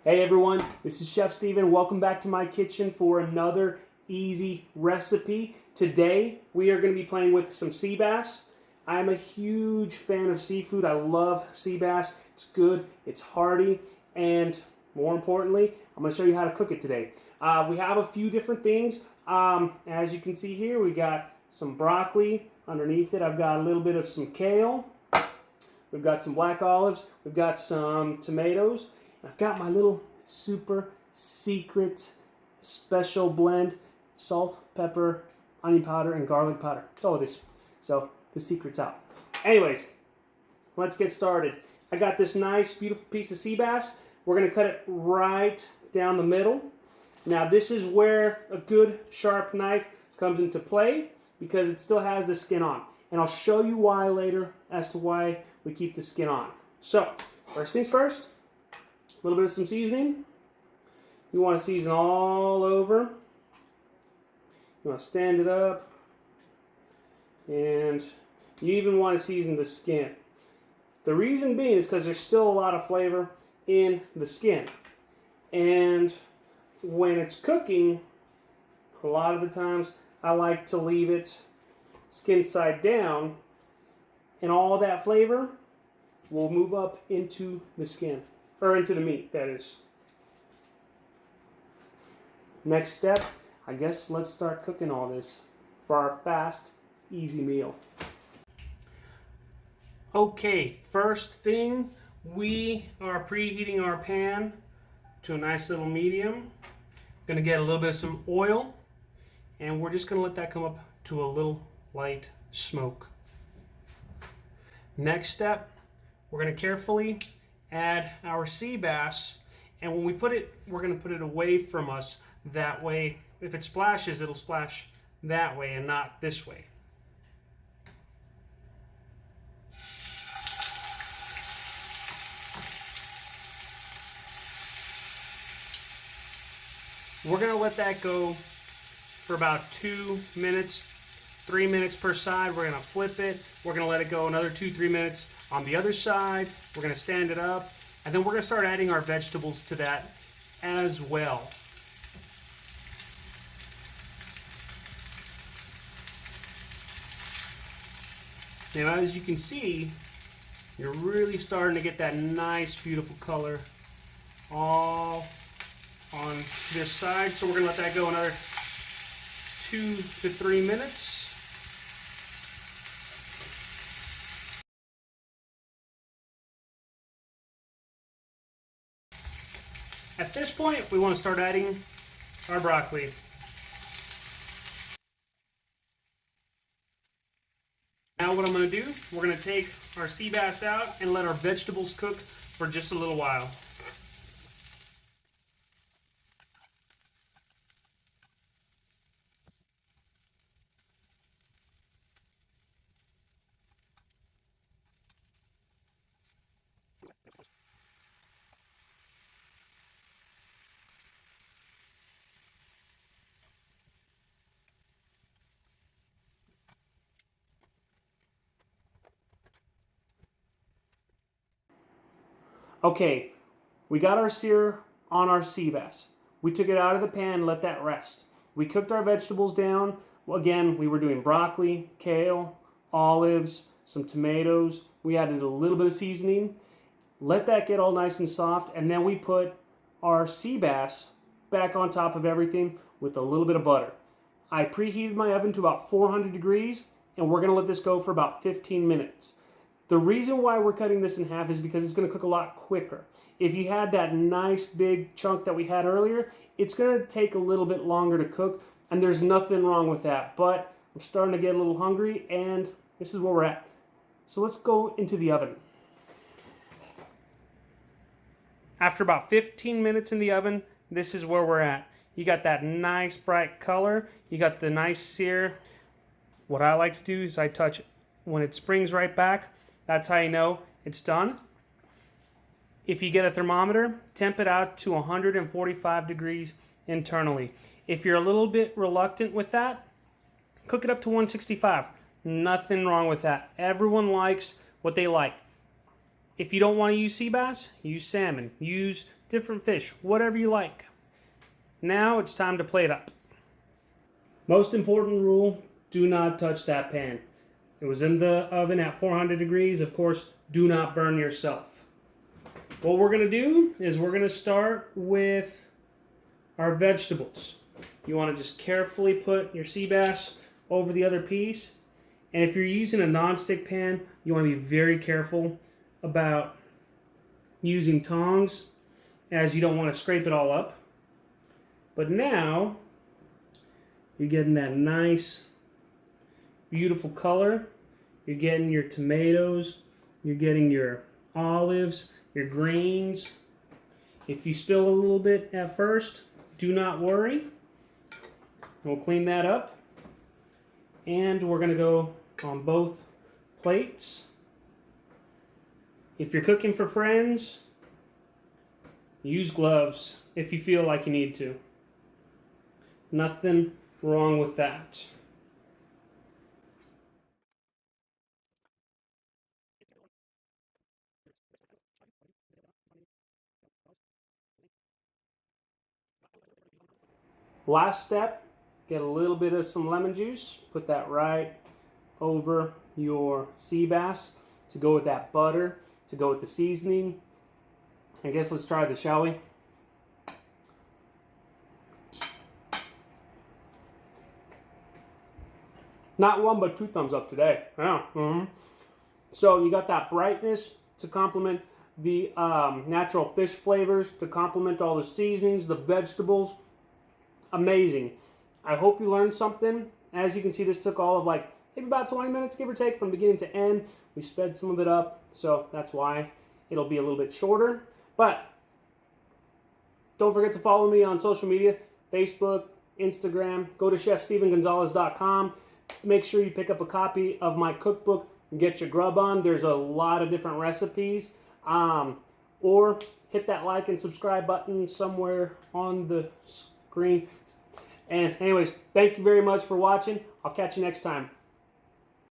Hey everyone, this is Chef Steven. Welcome back to my kitchen for another easy recipe. Today we are going to be playing with some sea bass. I'm a huge fan of seafood. I love sea bass. It's good, it's hearty, and more importantly, I'm going to show you how to cook it today. We have a few different things. As you can see here, we got some broccoli. Underneath it, I've got a little bit of some kale. We've got some black olives. We've got some tomatoes. I've got my little super secret special blend: salt, pepper, onion powder, and garlic powder. That's all it is. So the secret's out. Anyways, let's get started. I got this nice, beautiful piece of sea bass. We're going to cut it right down the middle. Now this is where a good sharp knife comes into play because it still has the skin on. And I'll show you why later as to why we keep the skin on. So, first things first. A little bit of some seasoning. You want to season all over. You want to stand it up. And you even want to season the skin. The reason being is because there's still a lot of flavor in the skin. And when it's cooking, a lot of the times I like to leave it skin side down, and all that flavor will move up into the skin. Or into the meat, that is. Next step, I guess let's start cooking all this for our fast, easy meal. Okay, first thing, we are preheating our pan to a nice little medium. Gonna get a little bit of some oil, and we're just gonna let that come up to a little light smoke. Next step, we're gonna carefully add our sea bass, and when we put it, we're going to put it away from us. That way, if it splashes, it'll splash that way and not this way. We're going to let that go for about 2 minutes, 3 minutes per side. We're going to flip it. We're going to let it go another 2-3 minutes on the other side. We're going to stand it up, and then we're going to start adding our vegetables to that as well. Now, as you can see, you're really starting to get that nice, beautiful color all on this side. So we're going to let that go another 2 to 3 minutes. At this point, we want to start adding our broccoli. Now what I'm going to do, we're going to take our sea bass out and let our vegetables cook for just a little while. Okay, we got our sear on our sea bass. We took it out of the pan, let that rest. We cooked our vegetables down. Again, we were doing broccoli, kale, olives, some tomatoes. We added a little bit of seasoning. Let that get all nice and soft, and then we put our sea bass back on top of everything with a little bit of butter. I preheated my oven to about 400 degrees, and we're going to let this go for about 15 minutes. The reason why we're cutting this in half is because it's going to cook a lot quicker. If you had that nice big chunk that we had earlier, it's going to take a little bit longer to cook, and there's nothing wrong with that. But I'm starting to get a little hungry, and this is where we're at. So let's go into the oven. After about 15 minutes in the oven, this is where we're at. You got that nice bright color. You got the nice sear. What I like to do is I touch it. When it springs right back, that's how you know it's done. If you get a thermometer, temp it out to 145 degrees internally. If you're a little bit reluctant with that, cook it up to 165. Nothing wrong with that. Everyone likes what they like. If you don't want to use sea bass, use salmon. Use different fish, whatever you like. Now it's time to plate up. Most important rule, do not touch that pan. It was in the oven at 400 degrees. Of course, do not burn yourself. What we're going to do is we're going to start with our vegetables. You want to just carefully put your sea bass over the other piece. And if you're using a non-stick pan, you want to be very careful about using tongs, as you don't want to scrape it all up. But now you're getting that nice, beautiful color. You're getting your tomatoes. You're getting your olives, your greens. If you spill a little bit at first, do not worry. We'll clean that up. And we're going to go on both plates. If you're cooking for friends, use gloves if you feel like you need to. Nothing wrong with that. Last step, get a little bit of some lemon juice, put that right over your sea bass to go with that butter, to go with the seasoning. I guess let's try this, shall we? Not one, but two thumbs up today. Yeah. So you got that brightness to complement the natural fish flavors, to complement all the seasonings, the vegetables. Amazing. I hope you learned something. As you can see, this took all of maybe about 20 minutes, give or take, from beginning to end. We sped some of it up, so that's why it'll be a little bit shorter. But don't forget to follow me on social media, Facebook, Instagram. Go to chefstevengonzalez.com. Make sure you pick up a copy of my cookbook and get your grub on. There's a lot of different recipes. Or hit that like and subscribe button somewhere on the screen. And anyways, thank you very much for watching. I'll catch you next time.